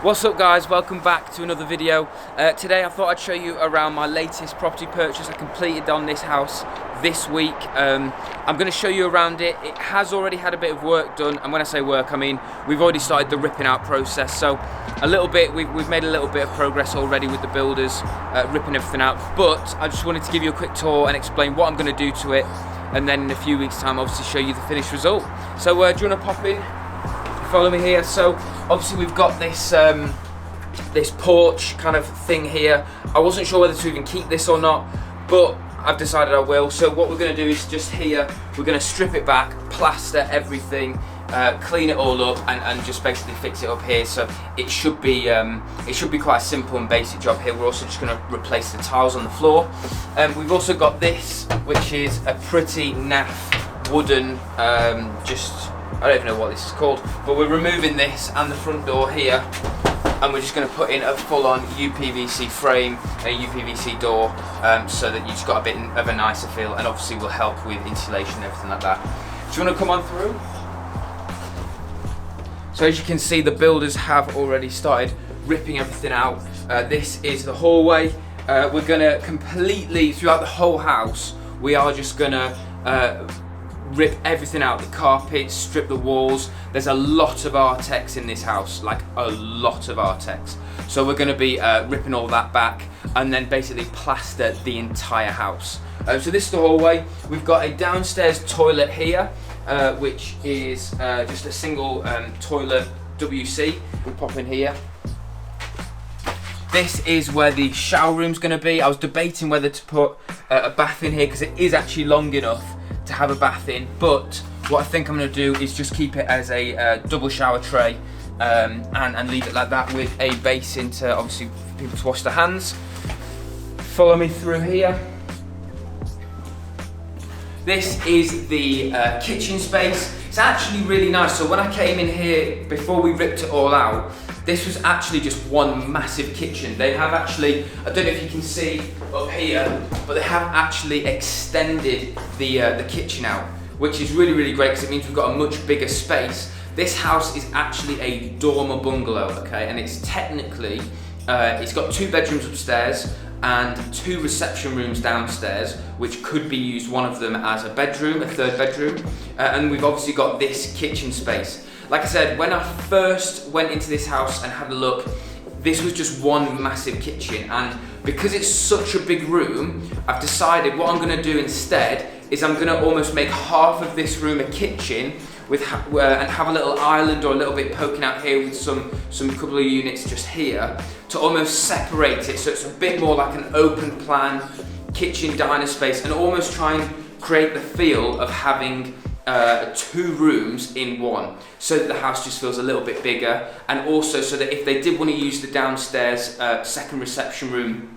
What's up guys, welcome back to another video. Today I thought I'd show you around my latest property purchase I completed on this house this week. I'm going to show you around it. It has already had a bit of work done, and when I say work I mean we've already started the ripping out process. So a little bit, we've made a little bit of progress already with the builders ripping everything out, but I just wanted to give you a quick tour and explain what I'm going to do to it, and then in a few weeks time obviously show you the finished result. So do you want to pop in? Follow me here. So obviously we've got this this porch kind of thing here. I wasn't sure whether to even keep this or not, but I've decided I will. So what we're going to do is just here, we're going to strip it back, plaster everything, clean it all up, and just basically fix it up here. So it should be quite a simple and basic job here. We're also just going to replace the tiles on the floor. We've also got this, which is a pretty naff wooden I don't even know what this is called, but we're removing this and the front door here, and we're just going to put in a full-on UPVC frame and a UPVC door, so that you've just got a bit of a nicer feel, and obviously will help with insulation and everything like that. Do you want to come on through? So as you can see, the builders have already started ripping everything out. This is the hallway. We're going to completely, throughout the whole house, we are just going to rip everything out, the carpets, strip the walls. There's a lot of Artex in this house, like a lot of Artex. So we're going to be ripping all that back and then basically plaster the entire house. So this is the hallway. We've got a downstairs toilet here, which is just a single toilet WC. We'll pop in here. This is where the shower room's going to be. I was debating whether to put a bath in here because it is actually long enough to have a bath in, but what I think I'm going to do is just keep it as a double shower tray, and leave it like that with a basin to obviously for people to wash their hands. Follow me through here. This is the kitchen space. It's actually really nice. So when I came in here before we ripped it all out, this was actually just one massive kitchen. They have actually, I don't know if you can see up here, but they have actually extended the kitchen out, which is really, really great because it means we've got a much bigger space. This house is actually a dormer bungalow, okay? And it's technically, it's got 2 bedrooms upstairs and 2 reception rooms downstairs, which could be used, one of them as a bedroom, a 3rd bedroom. And we've obviously got this kitchen space. Like I said, when I first went into this house and had a look, this was just one massive kitchen, and because it's such a big room, I've decided what I'm going to do instead is I'm going to almost make half of this room a kitchen with and have a little island or a little bit poking out here with some couple of units just here to almost separate it, so it's a bit more like an open plan kitchen diner space, and almost try and create the feel of having 2 rooms in one, so that the house just feels a little bit bigger, and also so that if they did want to use the downstairs second reception room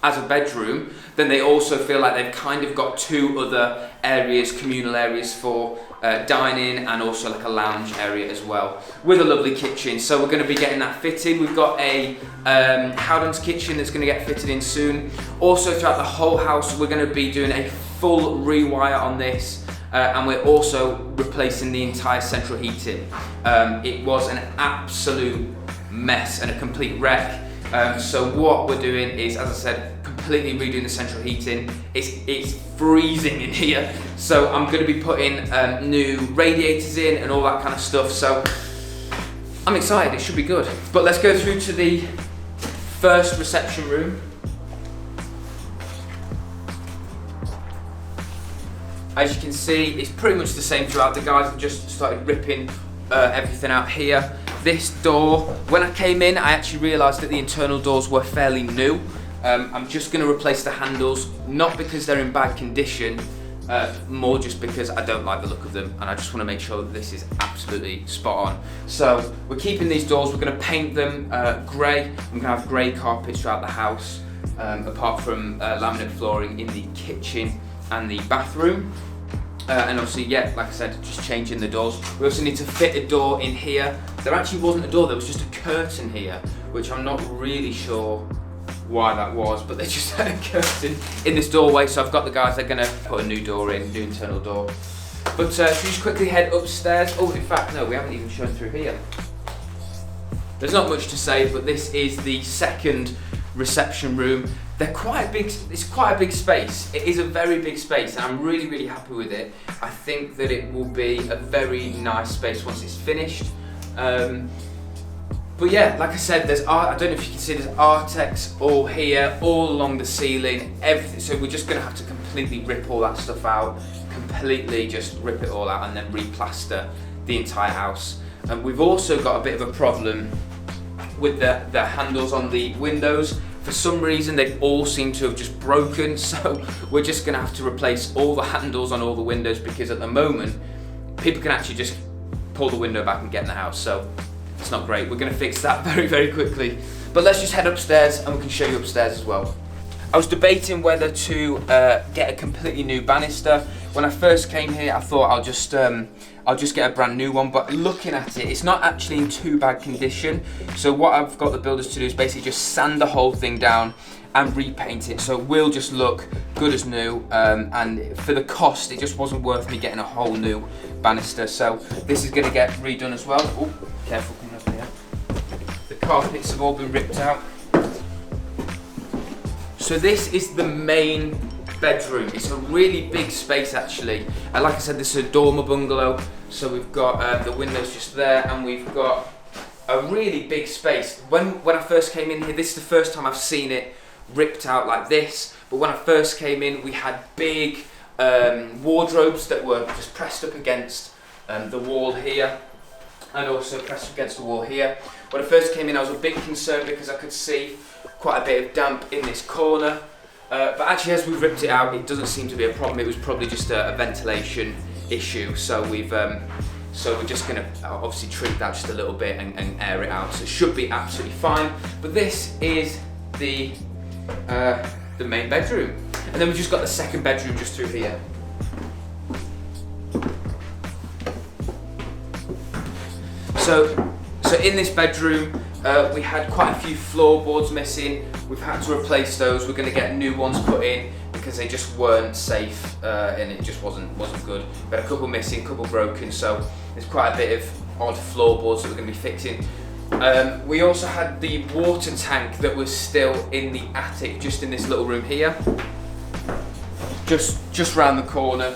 as a bedroom, then they also feel like they've kind of got 2 other areas, communal areas for dining, and also like a lounge area as well, with a lovely kitchen. So we're going to be getting that fitted. We've got a Howden's kitchen that's going to get fitted in soon. Also throughout the whole house we're going to be doing a full rewire on this. And we're also replacing the entire central heating. It was an absolute mess and a complete wreck. So what we're doing is, as I said, completely redoing the central heating. It's freezing in here, so I'm going to be putting new radiators in and all that kind of stuff. So I'm excited, it should be good. But let's go through to the first reception room. As you can see, it's pretty much the same throughout. The guys have just started ripping everything out here. This door, when I came in, I actually realised that the internal doors were fairly new. I'm just going to replace the handles, not because they're in bad condition, more just because I don't like the look of them, and I just want to make sure that this is absolutely spot on. So we're keeping these doors, we're going to paint them grey. I'm going to have grey carpets throughout the house, apart from laminate flooring in the kitchen and the bathroom. And obviously, yeah, like I said, just changing the doors. We also need to fit a door in here. There actually wasn't a door, there was just a curtain here, which I'm not really sure why that was, but they just had a curtain in this doorway. So I've got the guys, they're gonna put a new door in, new internal door. But should we just quickly head upstairs? Oh, in fact, no, we haven't even shown through here. there's not much to say, but this is the second reception room. They're quite big, it's quite a big space. It is a very big space and I'm really, really happy with it. I think that it will be a very nice space once it's finished. But yeah, like I said, there's art, I don't know if you can see, there's Artex all here, all along the ceiling, everything. So we're just gonna have to completely rip all that stuff out, completely just rip it all out and then replaster the entire house. And we've also got a bit of a problem with the handles on the windows. For some reason, they all seem to have just broken. So we're just gonna have to replace all the handles on all the windows because at the moment, people can actually just pull the window back and get in the house. So it's not great. We're gonna fix that very, very quickly. But let's just head upstairs and we can show you upstairs as well. I was debating whether to get a completely new banister. When I first came here, I thought I'll just get a brand new one, but looking at it, it's not actually in too bad condition. So what I've got the builders to do is basically just sand the whole thing down and repaint it, so it will just look good as new. And for the cost, it just wasn't worth me getting a whole new banister. So this is gonna get redone as well. Oh, careful coming up here. The carpets have all been ripped out. So this is the main bedroom. It's a really big space actually. And like I said, this is a dormer bungalow. So we've got the windows just there and we've got a really big space. When I first came in here, this is the first time I've seen it ripped out like this. But when I first came in, we had big wardrobes that were just pressed up against the wall here and also pressed up against the wall here. When I first came in, I was a bit concerned because I could see quite a bit of damp in this corner. But actually, as we've ripped it out, it doesn't seem to be a problem. It was probably just a ventilation issue. So we're just gonna obviously treat that just a little bit and air it out. So it should be absolutely fine. But this is the main bedroom, and then we've just got the second bedroom just through here. So in this bedroom, we had quite a few floorboards missing. We've had to replace those. We're going to get new ones put in because they just weren't safe and it just wasn't good. We had a couple missing, a couple broken, so there's quite a bit of odd floorboards that we're going to be fixing. We also had the water tank that was still in the attic, just in this little room here, just round the corner.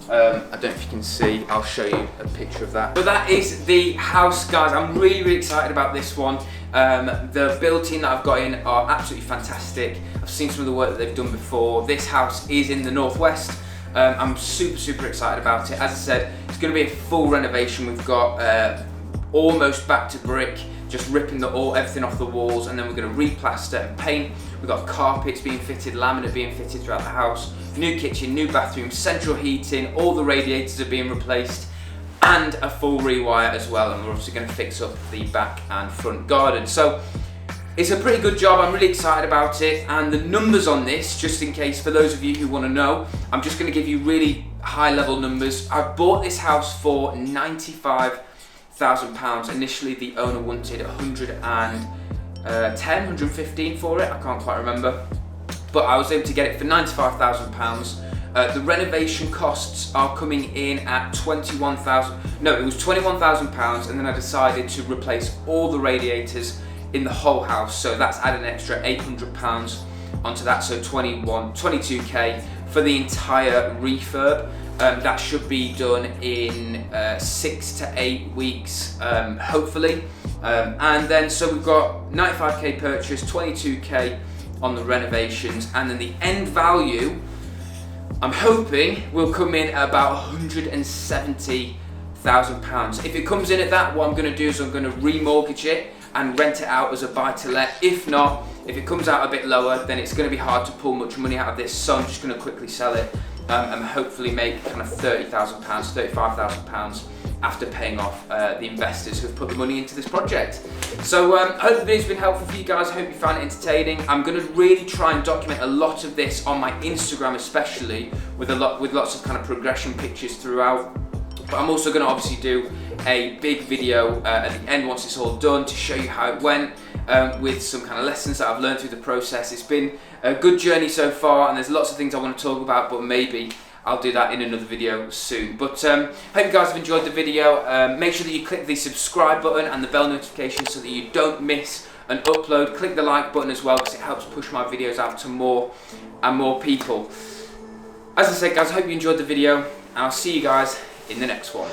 I don't know if you can see, I'll show you a picture of that. But that is the house, guys. I'm really, really excited about this one. The build team that I've got in are absolutely fantastic. I've seen some of the work that they've done before. This house is in the northwest. I'm super, super excited about it. As I said, it's going to be a full renovation. We've got almost back to brick, just ripping everything off the walls, and then we're going to replaster and paint. We've got carpets being fitted, laminate being fitted throughout the house, new kitchen, new bathroom, central heating, all the radiators are being replaced, and a full rewire as well. And we're also going to fix up the back and front garden. So it's a pretty good job. I'm really excited about it. And the numbers on this, just in case for those of you who want to know, I'm just going to give you really high level numbers. I bought this house for £95,000. Initially the owner wanted 115 for it, I can't quite remember, but I was able to get it for £95,000. The renovation costs are coming in at £21,000, and then I decided to replace all the radiators in the whole house, so that's added an extra £800 onto that, so 22k for the entire refurb. That should be done in 6 to 8 weeks, hopefully. And then, so we've got 95k purchase, 22k on the renovations, and then the end value, I'm hoping, will come in at about £170,000. If it comes in at that, what I'm going to do is I'm going to remortgage it and rent it out as a buy-to-let. If not, if it comes out a bit lower, then it's going to be hard to pull much money out of this, so I'm just going to quickly sell it and hopefully make kind of £30,000, £35,000 after paying off the investors who've put the money into this project. So I hope the video's been helpful for you guys. I hope you found it entertaining. I'm going to really try and document a lot of this on my Instagram, especially with lots of kind of progression pictures throughout. But I'm also going to obviously do a big video at the end once it's all done to show you how it went, with some kind of lessons that I've learned through the process. It's been a good journey so far, and there's lots of things I want to talk about, but maybe I'll do that in another video soon. But hope you guys have enjoyed the video. Make sure that you click the subscribe button and the bell notification so that you don't miss an upload. Click the like button as well because it helps push my videos out to more and more people. As I said, guys, I hope you enjoyed the video, and I'll see you guys in the next one.